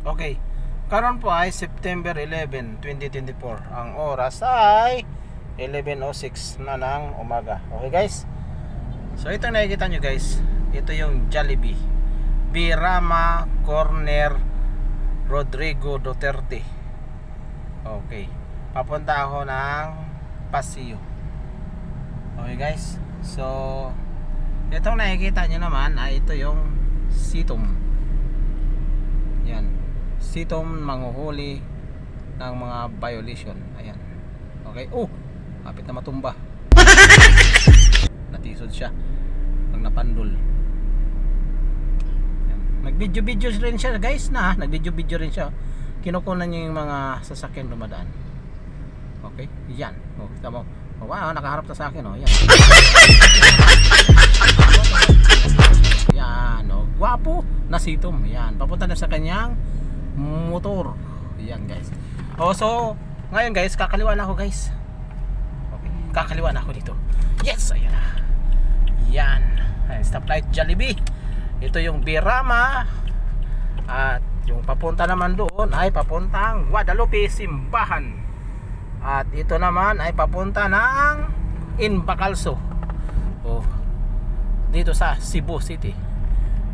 Okay. Karon po ay September 11, 2024. Ang oras ay 11:06 na ng umaga. Okay guys? So ito nakikita nyo guys. Ito yung Jollibee Birama Corner Rodrigo Duterte. Okay. Papunta ako ng Paseo. Okay guys? So itong nakikita nyo naman ay ito yung Sitom. Yan. Sitom manghuhuli ng mga violation. Ayan. Okay. Oh, kapit na matumba. Natisod siya pag napandol. Ayan. Nag-video rin siya guys na. Nag-video rin siya. Kinukunan niya yung mga sasakyan dumadaan. Okay. Yan. Oh, kita mo. Oh, wow, nakaharap na sa akin oh. Yan. Yan oh. Gwapo na Sitom. Yan. Papunta na sa kanyang motor. Yan guys. Oh, so ngayon guys, kakaliwa na ako guys. Okay, kakaliwa na ako dito. Yes, ayan na. Yan. Ay, stoplight Jollibee. Ito yung Birama. At yung papunta naman doon ay papuntang Guadalupe Simbahan. At ito naman ay papunta ng Inbacalso. Oh, dito sa Cebu City.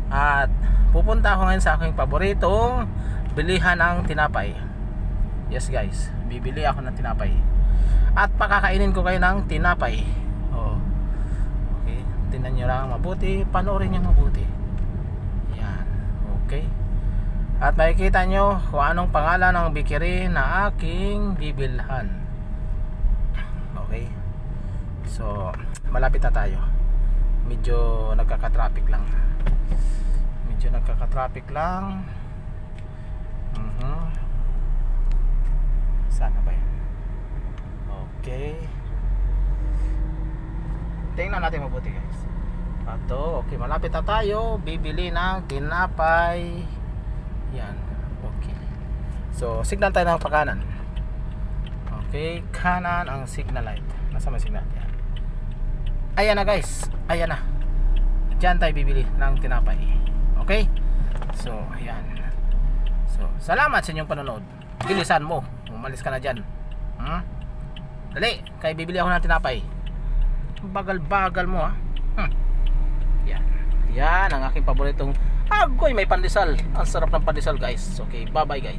At pupunta ako ngayon sa aking paboritong bilihan ng tinapay. Yes guys, bibili ako ng tinapay. At pakakainin ko kayo ng tinapay. Oh. Okay, tingnan nyo lang mabuti, panoorin nyo mabuti. Yan, okay. At makikita nyo kung anong pangalan ng bikiri na aking bibilhan. Okay. So, malapit na tayo. Medyo nagkaka-traffic lang. Sana ba yan? Okay. Tingnan natin mabuti guys. Ato, okay, malapit na tayo. Bibili ng tinapay. Yan, okay. So, signal tayo ng pakanan. Okay, kanan ang signal light. Nasa may signal? Yan. Ayan na guys. Ayan na. Diyan tayo bibili ng tinapay. Okay? So, ayan. So, salamat sa inyong panonood. Bilisan mo. Umalis ka na dyan. Dali, kaya bibili ako ng tinapay. Bagal-bagal mo ha. Yan. Yan ang aking paboritong agoy, may pandesal. Ang sarap ng pandesal guys. Okay, bye bye guys.